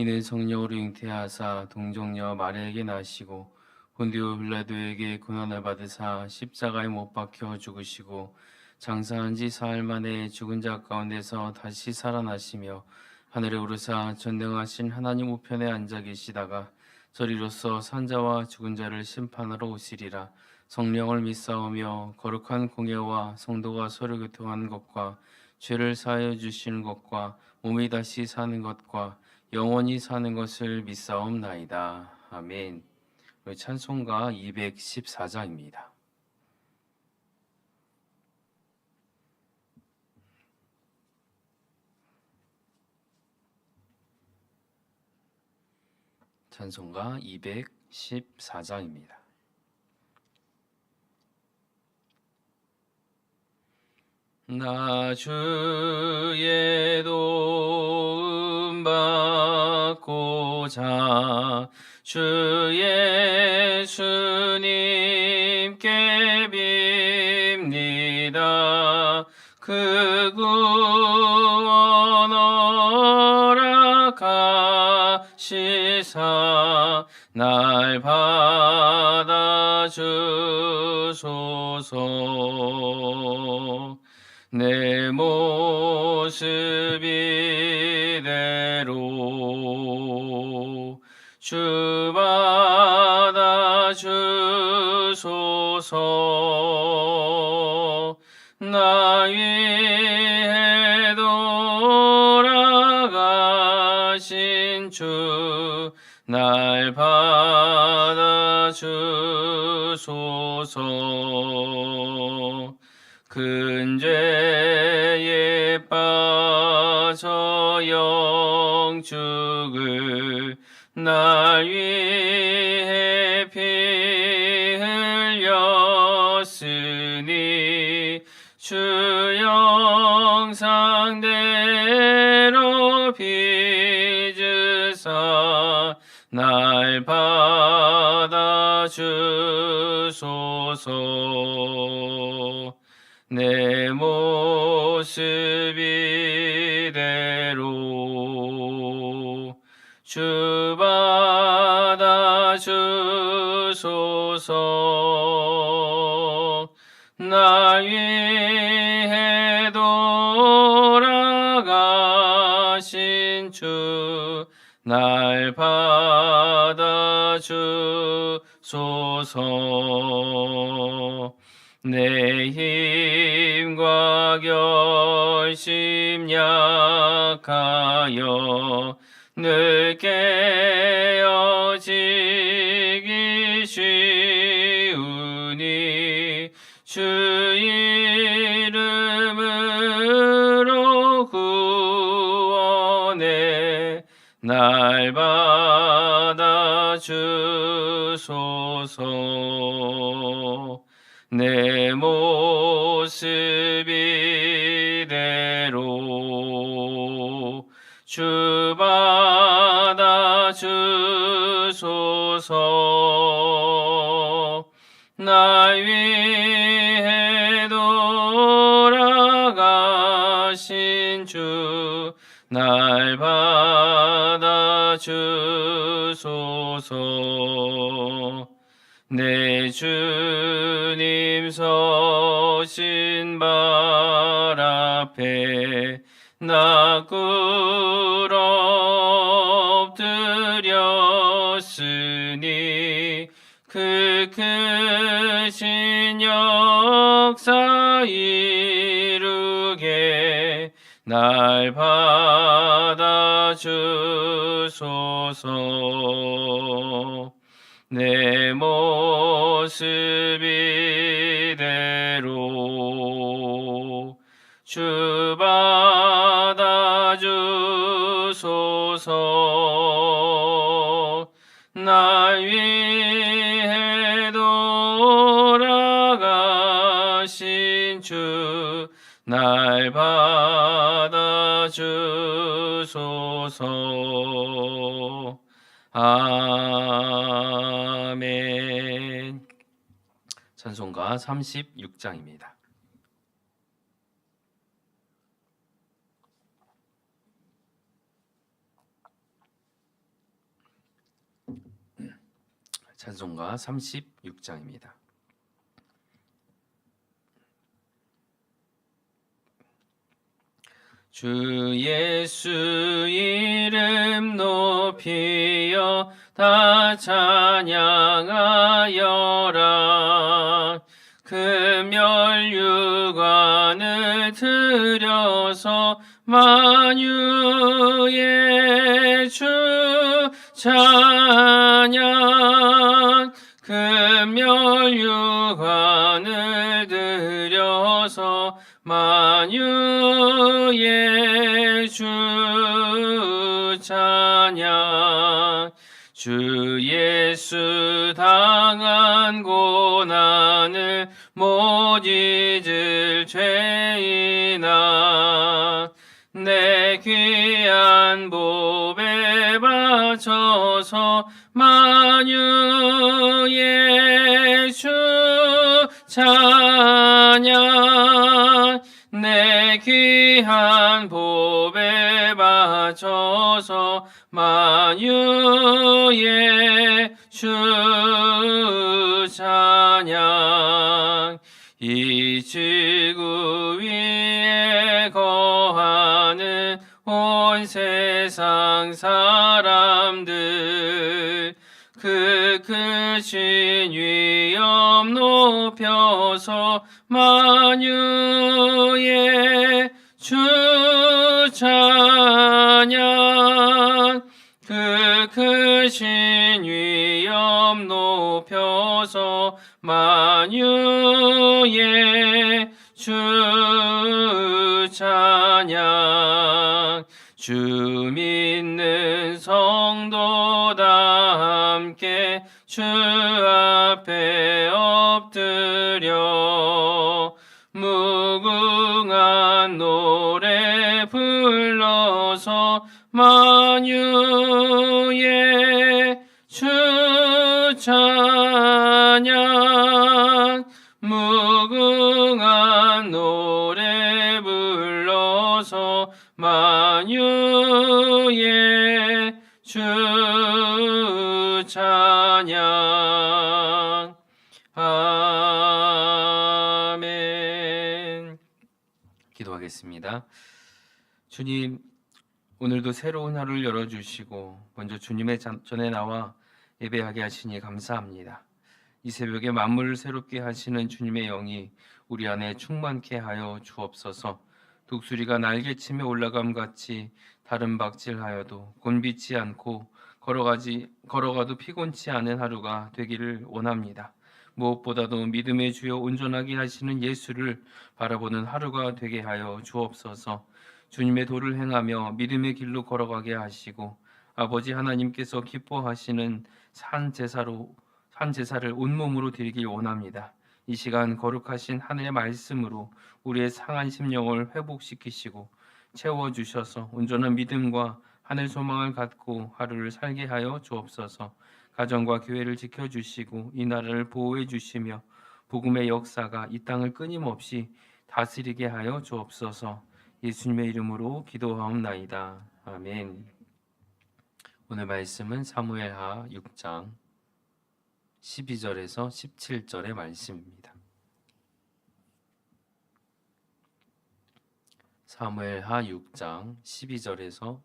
이는 성령으로 잉태하사 동정녀 마리아에게 나시고 본디오 빌라도에게 고난을 받으사 십자가에 못 박혀 죽으시고 장사한 지 사흘 만에 죽은 자 가운데서 다시 살아나시며 하늘에 오르사 전능하신 하나님 우편에 앉아 계시다가 저리로서 산자와 죽은 자를 심판하러 오시리라. 성령을 믿사오며 거룩한 공예와 성도가 서로 교통하는 것과 죄를 사하여 주시는 것과 몸이 다시 사는 것과 영원히 사는 것을 믿사옵나이다. 아멘. 찬송가 214장입니다. 찬송가 214장입니다. 나 주의 도움 받고자 주 예수님께 빕니다. 그 구원 허락하시사 날 받아주소서. 내 모습 이대로 주 받아주소서. 나 위해 돌아가신 주 날 받아주소서. 큰 죄에 빠져 영죽을 날 위해 피 흘렸으니 주 영상대로 빚으사 날 받아주소서. 내 모습 이대로 주 받아주소서. 나 위해 돌아가신 주 날 받아주소서. 내 힘과 결심 약하여 늘 깨어지기 쉬우니 주 이름으로 구원해 날 받아주소서. 내 모습 이대로 주 받아주소서. 나 위해 돌아가신 주 날 받아주소서. 내 주님 서신 발 앞에 나 꿇어 엎드렸으니 그 크신 역사 이루게 날 받아주소서. 내 모습 이대로 주 받아주소서. 날 위해 돌아가신 주 날 받아주소서. 아멘. 찬송가 36장입니다. 찬송가 36장입니다. 주 예수 이름 높이여 다 찬양하여라. 금멸유관을 들여서 만유의 주 찬양. 금멸유관을 들여서 만유의 주 찬양. 주 예수 당한 고난을 못 잊을 죄인아, 내 귀한 보배 바쳐서 만유의 주 찬양. 내 귀한 보배 바쳐서 만유의 주 찬양. 이 지구 위에 거하는 온 세상 사람들, 그 크신 위엄 높여서 만유의 주 찬양. 그 크신 위엄 높여서 만유의 주 찬양. 주 믿는 성도 다 함께 주 앞에 엎드려 무궁한 노래 불러서 만유의 주 찬양. 무궁한 노래 불러서 만유의 주 찬양. 아멘. 기도하겠습니다. 주님, 오늘도 새로운 하루를 열어주시고 먼저 주님의 전에 나와 예배하게 하시니 감사합니다. 이 새벽에 만물을 새롭게 하시는 주님의 영이 우리 안에 충만케 하여 주옵소서. 독수리가 날개치며 올라감 같이 다른 박질하여도 곤비치 않고 걸어가도 피곤치 않은 하루가 되기를 원합니다. 무엇보다도 믿음의 주여 온전하게 하시는 예수를 바라보는 하루가 되게 하여 주옵소서. 주님의 도를 행하며 믿음의 길로 걸어가게 하시고 아버지 하나님께서 기뻐하시는 산 제사를 온몸으로 드리길 원합니다. 이 시간 거룩하신 하늘의 말씀으로 우리의 상한 심령을 회복시키시고 채워주셔서 온전한 믿음과 하늘 소망을 갖고 하루를 살게 하여 주옵소서. 가정과 교회를 지켜주시고 이 나라를 보호해 주시며 복음의 역사가 이 땅을 끊임없이 다스리게 하여 주옵소서. 예수님의 이름으로 기도하옵나이다. 아멘. 오늘 말씀은 사무엘하 6장 12절에서 17절의 말씀입니다. 사무엘하 6장 12절에서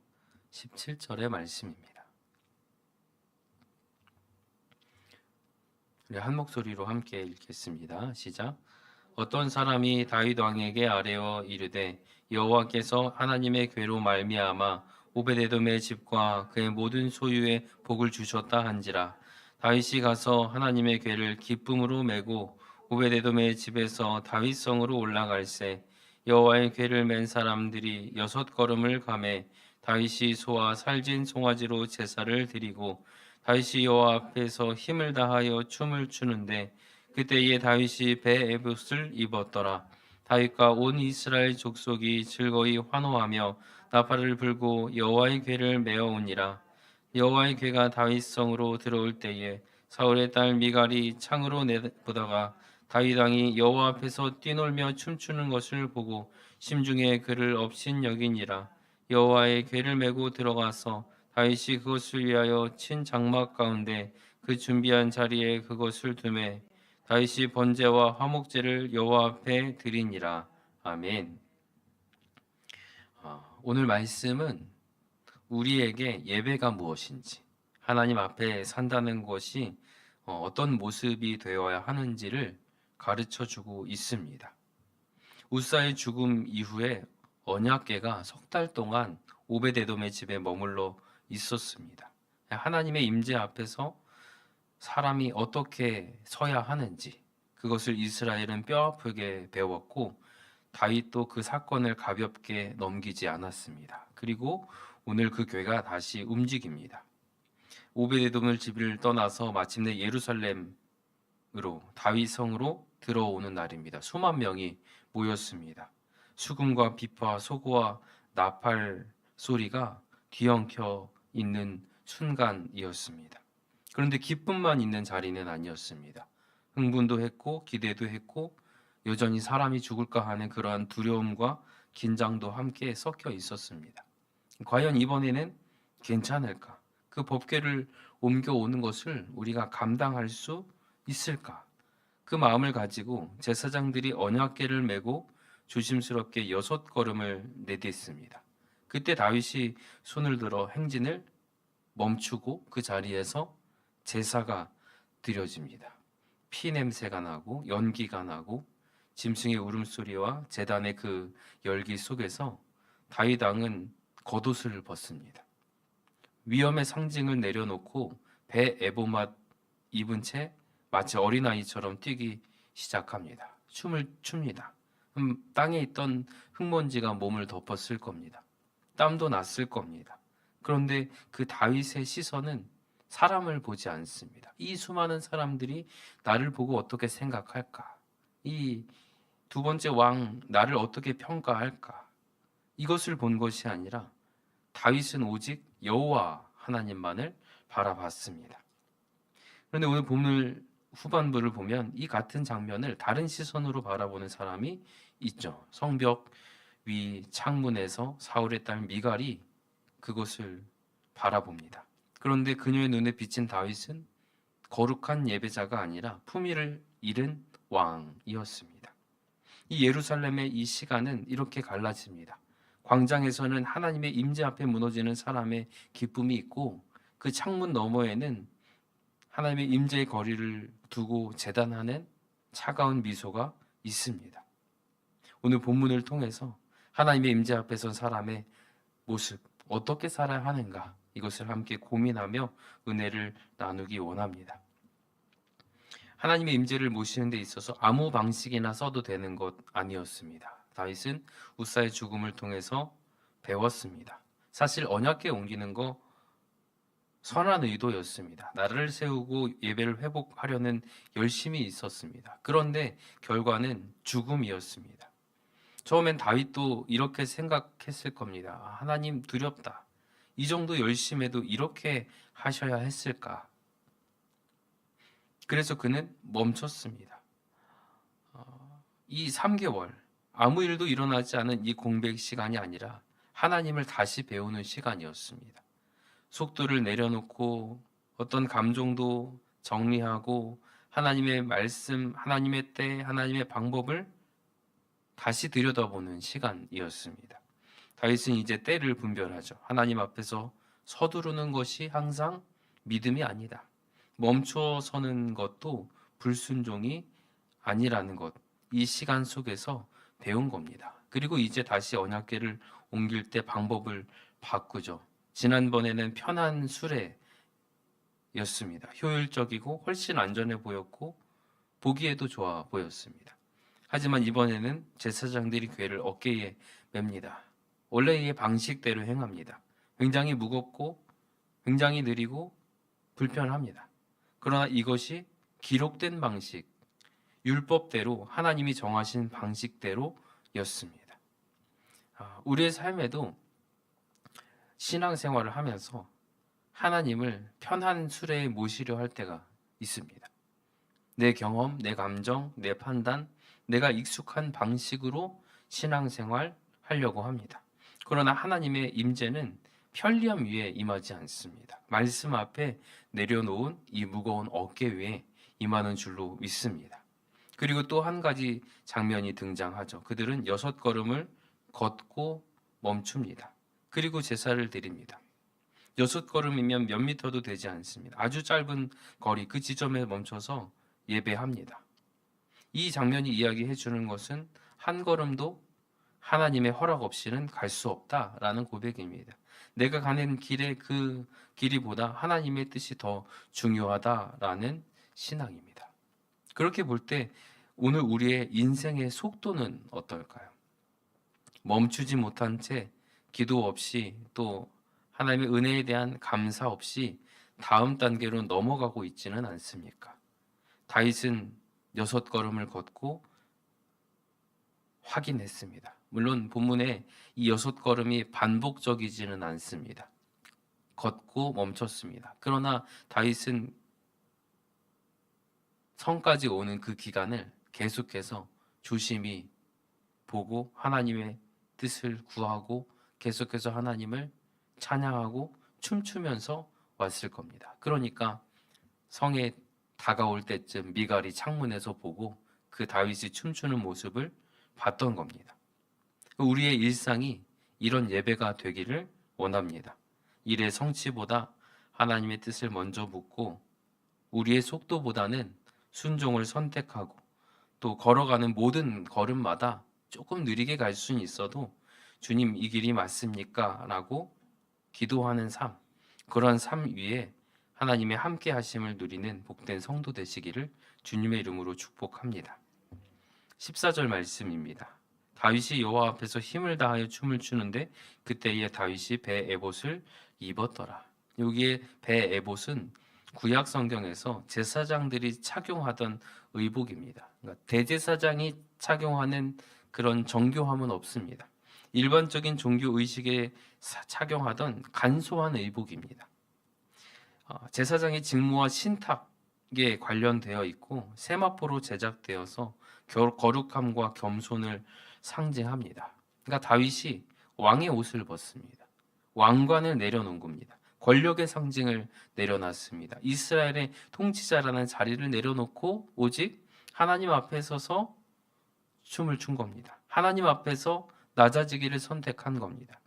17절의 말씀입니다. 우리 한 목소리로 함께 읽겠습니다. 시작. 어떤 사람이 다윗 왕에게 아뢰어 이르되 여호와께서 하나님의 궤로 말미암아 오베데돔의 집과 그의 모든 소유에 복을 주셨다 한지라. 다윗이 가서 하나님의 궤를 기쁨으로 메고 오베데돔의 집에서 다윗성으로 올라갈새 여호와의 궤를 맨 사람들이 6걸음을 가매 다윗이 소와 살진 송아지로 제사를 드리고 다윗이 여호와 앞에서 힘을 다하여 춤을 추는데 그때에 다윗이 배 에봇을 입었더라. 다윗과 온 이스라엘 족속이 즐거이 환호하며 나팔을 불고 여호와의 궤를 메어오니라. 여호와의 궤가 다윗성으로 들어올 때에 사울의 딸 미갈이 창으로 내보다가 다윗 왕이 여호와 앞에서 뛰놀며 춤추는 것을 보고 심중에 그를 업신 여기니라. 여호와의 궤를 메고 들어가서 다윗이 그것을 위하여 친 장막 가운데 그 준비한 자리에 그것을 두매 다윗이 번제와 화목제를 여호와 앞에 드리니라. 아멘. 오늘 말씀은 우리에게 예배가 무엇인지, 하나님 앞에 산다는 것이 어떤 모습이 되어야 하는지를 가르쳐 주고 있습니다. 우사의 죽음 이후에 언약궤가 석 달 동안 오베데돔의 집에 머물러 있었습니다. 하나님의 임재 앞에서 사람이 어떻게 서야 하는지 그것을 이스라엘은 뼈아프게 배웠고 다윗도 그 사건을 가볍게 넘기지 않았습니다. 그리고 오늘 그 궤가 다시 움직입니다. 오베데돔을 집을 떠나서 마침내 예루살렘으로 다윗 성으로 들어오는 날입니다. 수만 명이 모였습니다. 수금과 비파, 소고와 나팔 소리가 뒤엉켜 있는 순간이었습니다. 그런데 기쁨만 있는 자리는 아니었습니다. 흥분도 했고 기대도 했고 여전히 사람이 죽을까 하는 그러한 두려움과 긴장도 함께 섞여 있었습니다. 과연 이번에는 괜찮을까? 그 법궤를 옮겨오는 것을 우리가 감당할 수 있을까? 그 마음을 가지고 제사장들이 언약궤를 메고 조심스럽게 6걸음을 내딛습니다. 그때 다윗이 손을 들어 행진을 멈추고 그 자리에서 제사가 드려집니다. 피 냄새가 나고 연기가 나고 짐승의 울음소리와 제단의 그 열기 속에서 다윗 왕은 겉옷을 벗습니다. 위험의 상징을 내려놓고 배 에보맛 입은 채 마치 어린아이처럼 뛰기 시작합니다. 춤을 춥니다. 땅에 있던 흙먼지가 몸을 덮었을 겁니다. 땀도 났을 겁니다. 그런데 그 다윗의 시선은 사람을 보지 않습니다. 이 수많은 사람들이 나를 보고 어떻게 생각할까? 이 두 번째 왕 나를 어떻게 평가할까? 이것을 본 것이 아니라 다윗은 오직 여호와 하나님만을 바라봤습니다. 그런데 오늘 본문 후반부를 보면 이 같은 장면을 다른 시선으로 바라보는 사람이 있죠. 성벽 위 창문에서 사울의 딸 미갈이 그것을 바라봅니다. 그런데 그녀의 눈에 비친 다윗은 거룩한 예배자가 아니라 품위를 잃은 왕이었습니다. 이 예루살렘의 이 시간은 이렇게 갈라집니다. 광장에서는 하나님의 임재 앞에 무너지는 사람의 기쁨이 있고 그 창문 너머에는 하나님의 임재의 거리를 두고 재단하는 차가운 미소가 있습니다. 오늘 본문을 통해서 하나님의 임재 앞에 선 사람의 모습, 어떻게 살아야 하는가, 이것을 함께 고민하며 은혜를 나누기 원합니다. 하나님의 임재를 모시는 데 있어서 아무 방식이나 써도 되는 것 아니었습니다. 다윗은 우사의 죽음을 통해서 배웠습니다. 사실 언약궤 옮기는 거 선한 의도였습니다. 나라를 세우고 예배를 회복하려는 열심이 있었습니다. 그런데 결과는 죽음이었습니다. 처음엔 다윗도 이렇게 생각했을 겁니다. 하나님 두렵다. 이 정도 열심해도 이렇게 하셔야 했을까? 그래서 그는 멈췄습니다. 이 3개월 아무 일도 일어나지 않은 이 공백 시간이 아니라 하나님을 다시 배우는 시간이었습니다. 속도를 내려놓고 어떤 감정도 정리하고 하나님의 말씀, 하나님의 때, 하나님의 방법을 다시 들여다보는 시간이었습니다. 다윗은 이제 때를 분별하죠. 하나님 앞에서 서두르는 것이 항상 믿음이 아니다. 멈춰 서는 것도 불순종이 아니라는 것, 이 시간 속에서 배운 겁니다. 그리고 이제 다시 언약궤를 옮길 때 방법을 바꾸죠. 지난번에는 편한 수레였습니다. 효율적이고 훨씬 안전해 보였고 보기에도 좋아 보였습니다. 하지만 이번에는 제사장들이 궤를 어깨에 맵니다. 원래의 방식대로 행합니다. 굉장히 무겁고 굉장히 느리고 불편합니다. 그러나 이것이 기록된 방식, 율법대로 하나님이 정하신 방식대로였습니다. 우리의 삶에도 신앙생활을 하면서 하나님을 편한 수레에 모시려 할 때가 있습니다. 내 경험, 내 감정, 내 판단, 내가 익숙한 방식으로 신앙생활 하려고 합니다. 그러나 하나님의 임재는 편리함 위에 임하지 않습니다. 말씀 앞에 내려놓은 이 무거운 어깨 위에 임하는 줄로 믿습니다. 그리고 또 한 가지 장면이 등장하죠. 그들은 6걸음을 걷고 멈춥니다. 그리고 제사를 드립니다. 6걸음이면 몇 미터도 되지 않습니다. 아주 짧은 거리 그 지점에 멈춰서 예배합니다. 이 장면이 이야기해 주는 것은 한 걸음도 하나님의 허락 없이는 갈 수 없다라는 고백입니다. 내가 가는 길의 그 길이보다 하나님의 뜻이 더 중요하다라는 신앙입니다. 그렇게 볼 때 오늘 우리의 인생의 속도는 어떨까요? 멈추지 못한 채 기도 없이 또 하나님의 은혜에 대한 감사 없이 다음 단계로 넘어가고 있지는 않습니까? 다윗은 6걸음을 걷고 확인했습니다. 물론 본문에 이 6걸음이 반복적이지는 않습니다. 걷고 멈췄습니다. 그러나 다윗은 성까지 오는 그 기간을 계속해서 조심히 보고 하나님의 뜻을 구하고 계속해서 하나님을 찬양하고 춤추면서 왔을 겁니다. 그러니까 성에 다가올 때쯤 미갈이 창문에서 보고 그 다윗이 춤추는 모습을 봤던 겁니다. 우리의 일상이 이런 예배가 되기를 원합니다. 일의 성취보다 하나님의 뜻을 먼저 묻고 우리의 속도보다는 순종을 선택하고 또 걸어가는 모든 걸음마다 조금 느리게 갈 수는 있어도 주님 이 길이 맞습니까? 라고 기도하는 삶, 그런 삶 위에 하나님의 함께 하심을 누리는 복된 성도 되시기를 주님의 이름으로 축복합니다. 14절 말씀입니다. 다윗이 여호와 앞에서 힘을 다하여 춤을 추는데 그때에 다윗이 배 에봇을 입었더라. 여기에 배 에봇은 구약 성경에서 제사장들이 착용하던 의복입니다. 그러니까 대제사장이 착용하는 그런 정교함은 없습니다. 일반적인 종교 의식에 착용하던 간소한 의복입니다. 제사장의 직무와 신탁에 관련되어 있고 세마포로 제작되어서 거룩함과 겸손을 상징합니다. 그러니까 다윗이 왕의 옷을 벗습니다. 왕관을 내려놓은 겁니다. 권력의 상징을 내려놨습니다. 이스라엘의 통치자라는 자리를 내려놓고 오직 하나님 앞에 서서 춤을 춘 겁니다. 하나님 앞에서 낮아지기를 선택한 겁니다.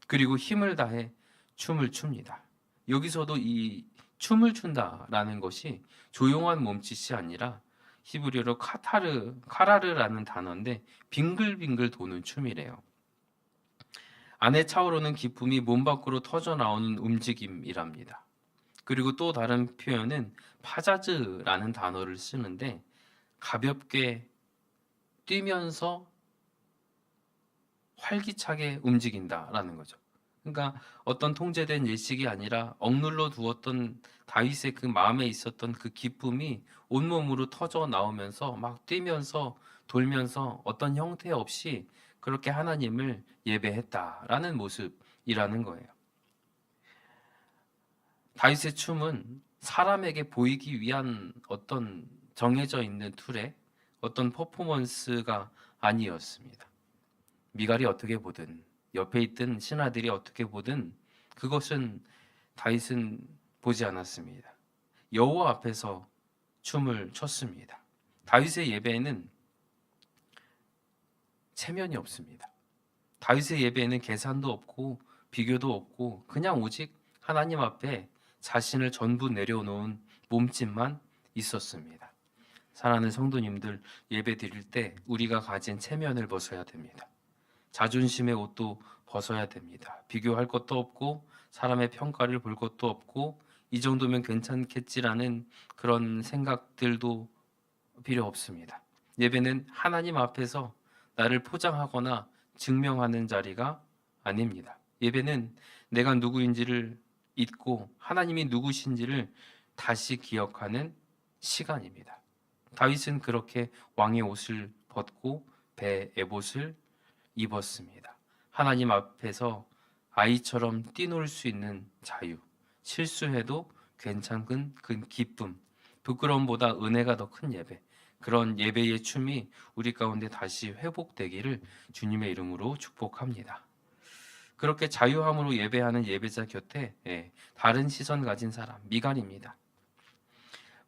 그리고 힘을 다해 춤을 춥니다. 여기서도 이 춤을 춘다라는 것이 조용한 몸짓이 아니라 히브리어로 카라르라는 단어인데 빙글빙글 도는 춤이래요. 안에 차오르는 기쁨이 몸 밖으로 터져 나오는 움직임이랍니다. 그리고 또 다른 표현은 파자즈라는 단어를 쓰는데 가볍게 뛰면서 활기차게 움직인다라는 거죠. 그러니까 어떤 통제된 예식이 아니라 억눌러 두었던 다윗의 그 마음에 있었던 그 기쁨이 온몸으로 터져 나오면서 막 뛰면서 돌면서 어떤 형태 없이 그렇게 하나님을 예배했다라는 모습이라는 거예요. 다윗의 춤은 사람에게 보이기 위한 어떤 정해져 있는 툴의 어떤 퍼포먼스가 아니었습니다. 미갈이 어떻게 보든 옆에 있던 신하들이 어떻게 보든 그것은 다윗은 보지 않았습니다. 여호와 앞에서 춤을 췄습니다. 다윗의 예배에는 체면이 없습니다. 다윗의 예배에는 계산도 없고 비교도 없고 그냥 오직 하나님 앞에 자신을 전부 내려놓은 몸짓만 있었습니다. 사랑하는 성도님들, 예배 드릴 때 우리가 가진 체면을 벗어야 됩니다. 자존심의 옷도 벗어야 됩니다. 비교할 것도 없고 사람의 평가를 볼 것도 없고 이 정도면 괜찮겠지라는 그런 생각들도 필요 없습니다. 예배는 하나님 앞에서 나를 포장하거나 증명하는 자리가 아닙니다. 예배는 내가 누구인지를 잊고 하나님이 누구신지를 다시 기억하는 시간입니다. 다윗은 그렇게 왕의 옷을 벗고 배 에봇을 입었습니다. 하나님 앞에서 아이처럼 뛰놀 수 있는 자유, 실수해도 괜찮은 그 기쁨, 부끄러움보다 은혜가 더 큰 예배, 그런 예배의 춤이 우리 가운데 다시 회복되기를 주님의 이름으로 축복합니다. 그렇게 자유함으로 예배하는 예배자 곁에 다른 시선 가진 사람, 미갈입니다.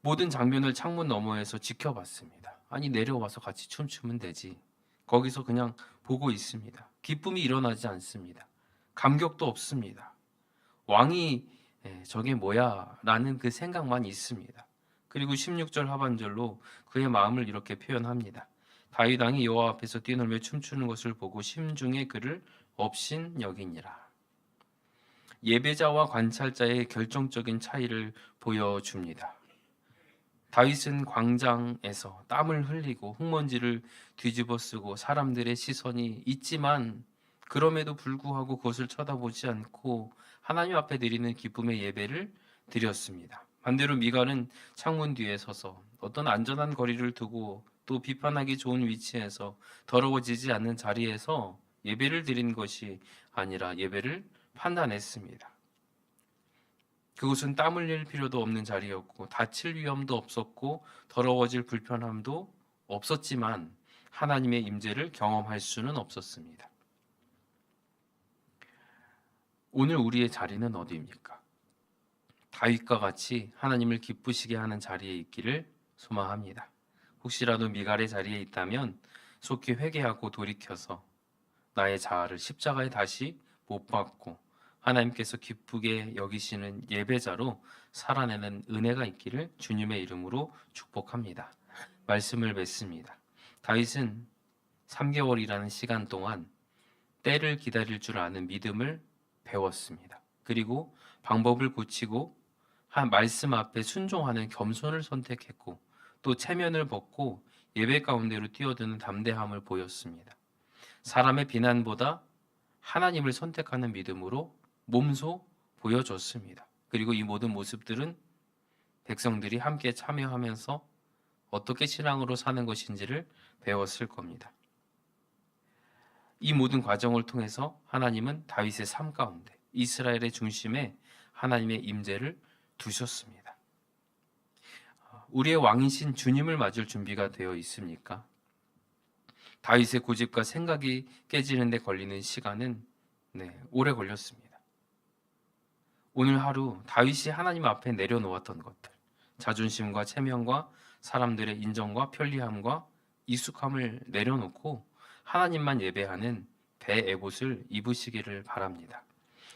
모든 장면을 창문 너머에서 지켜봤습니다. 아니 내려와서 같이 춤추면 되지. 거기서 그냥 보고 있습니다. 기쁨이 일어나지 않습니다. 감격도 없습니다. 왕이 저게 뭐야? 라는 그 생각만 있습니다. 그리고 16절 하반절로 그의 마음을 이렇게 표현합니다. 다윗 왕이 여호와 앞에서 뛰놀며 춤추는 것을 보고 심중에 그를 업신 여기니라. 예배자와 관찰자의 결정적인 차이를 보여줍니다. 다윗은 광장에서 땀을 흘리고 흙먼지를 뒤집어 쓰고 사람들의 시선이 있지만 그럼에도 불구하고 그것을 쳐다보지 않고 하나님 앞에 드리는 기쁨의 예배를 드렸습니다. 반대로 미갈은 창문 뒤에 서서 어떤 안전한 거리를 두고 또 비판하기 좋은 위치에서 더러워지지 않는 자리에서 예배를 드린 것이 아니라 예배를 판단했습니다. 그곳은 땀 흘릴 필요도 없는 자리였고 다칠 위험도 없었고 더러워질 불편함도 없었지만 하나님의 임재를 경험할 수는 없었습니다. 오늘 우리의 자리는 어디입니까? 다윗과 같이 하나님을 기쁘시게 하는 자리에 있기를 소망합니다. 혹시라도 미갈의 자리에 있다면 속히 회개하고 돌이켜서 나의 자아를 십자가에 다시 못 박고 하나님께서 기쁘게 여기시는 예배자로 살아내는 은혜가 있기를 주님의 이름으로 축복합니다. 말씀을 맺습니다. 다윗은 3개월이라는 시간 동안 때를 기다릴 줄 아는 믿음을 배웠습니다. 그리고 방법을 고치고 한 말씀 앞에 순종하는 겸손을 선택했고 또 체면을 벗고 예배 가운데로 뛰어드는 담대함을 보였습니다. 사람의 비난보다 하나님을 선택하는 믿음으로 몸소 보여줬습니다. 그리고 이 모든 모습들은 백성들이 함께 참여하면서 어떻게 신앙으로 사는 것인지를 배웠을 겁니다. 이 모든 과정을 통해서 하나님은 다윗의 삶 가운데 이스라엘의 중심에 하나님의 임재를 두셨습니다. 우리의 왕이신 주님을 맞을 준비가 되어 있습니까? 다윗의 고집과 생각이 깨지는 데 걸리는 시간은 오래 걸렸습니다. 오늘 하루 다윗이 하나님 앞에 내려놓았던 것들, 자존심과 체면과 사람들의 인정과 편리함과 익숙함을 내려놓고 하나님만 예배하는 배에봇을 입으시기를 바랍니다.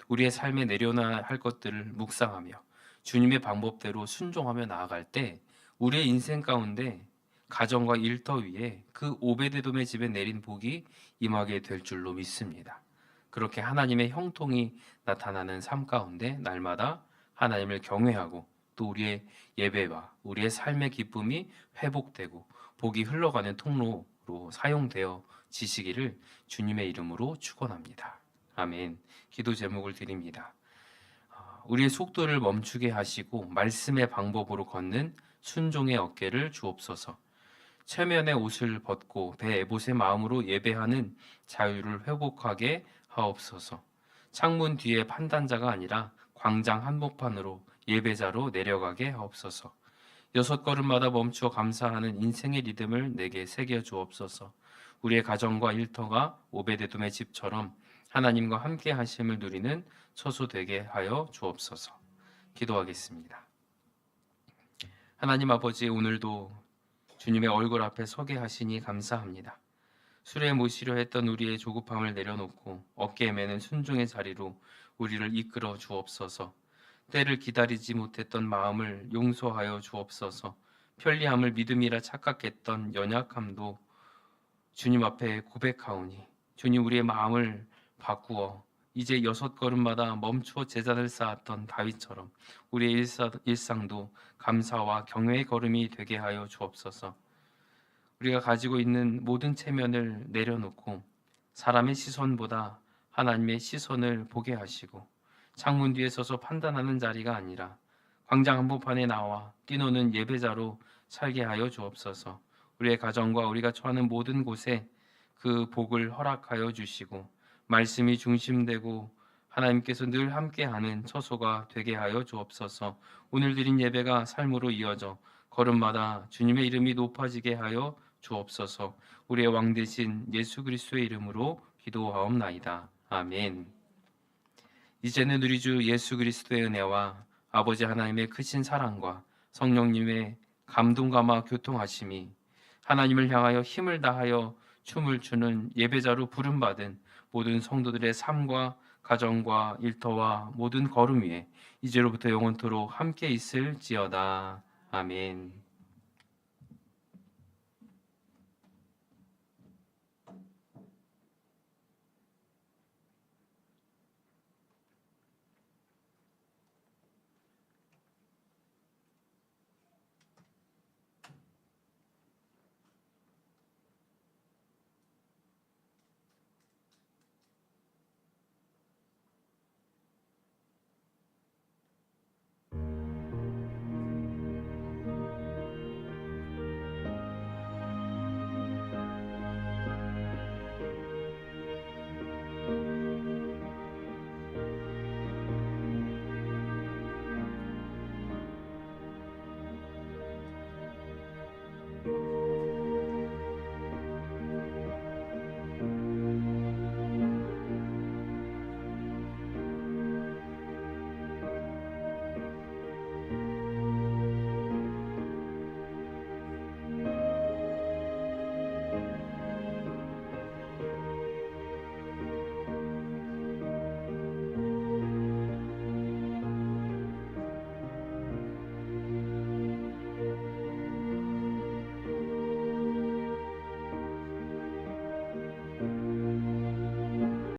우리의 삶에 내려놔야 할 것들을 묵상하며 주님의 방법대로 순종하며 나아갈 때 우리의 인생 가운데 가정과 일터 위에 그 오베데돔의 집에 내린 복이 임하게 될 줄로 믿습니다. 그렇게 하나님의 형통이 나타나는 삶 가운데 날마다 하나님을 경외하고 또 우리의 예배와 우리의 삶의 기쁨이 회복되고 복이 흘러가는 통로로 사용되어 지시기를 주님의 이름으로 축원합니다. 아멘. 기도 제목을 드립니다. 우리의 속도를 멈추게 하시고 말씀의 방법으로 걷는 순종의 어깨를 주옵소서. 체면의 옷을 벗고 배에봇의 마음으로 예배하는 자유를 회복하게 하옵소서. 창문 뒤에 판단자가 아니라 광장 한복판으로 예배자로 내려가게 하옵소서. 6걸음마다 멈추어 감사하는 인생의 리듬을 내게 새겨 주옵소서. 우리의 가정과 일터가 오베데돔의 집처럼 하나님과 함께 하심을 누리는 처소 되게 하여 주옵소서. 기도하겠습니다. 하나님 아버지, 오늘도 주님의 얼굴 앞에 서게 하시니 감사합니다. 술에 모시려 했던 우리의 조급함을 내려놓고 어깨에 매는 순종의 자리로 우리를 이끌어 주옵소서. 때를 기다리지 못했던 마음을 용서하여 주옵소서. 편리함을 믿음이라 착각했던 연약함도 주님 앞에 고백하오니 주님, 우리의 마음을 바꾸어 이제 6걸음마다 멈추어 제단을 쌓았던 다윗처럼 우리의 일상도 감사와 경외의 걸음이 되게 하여 주옵소서. 우리가 가지고 있는 모든 체면을 내려놓고 사람의 시선보다 하나님의 시선을 보게 하시고 창문 뒤에 서서 판단하는 자리가 아니라 광장 한복판에 나와 뛰노는 예배자로 살게 하여 주옵소서. 우리의 가정과 우리가 처하는 모든 곳에 그 복을 허락하여 주시고 말씀이 중심되고 하나님께서 늘 함께하는 처소가 되게 하여 주옵소서. 오늘 드린 예배가 삶으로 이어져 걸음마다 주님의 이름이 높아지게 하여 주옵소서. 우리의 왕 되신 예수 그리스도의 이름으로 기도하옵나이다. 아멘. 이제는 우리 주 예수 그리스도의 은혜와 아버지 하나님의 크신 사랑과 성령님의 감동감화 교통하심이 하나님을 향하여 힘을 다하여 춤을 추는 예배자로 부름받은 모든 성도들의 삶과 가정과 일터와 모든 걸음 위에 이제로부터 영원토록 함께 있을지어다. 아멘.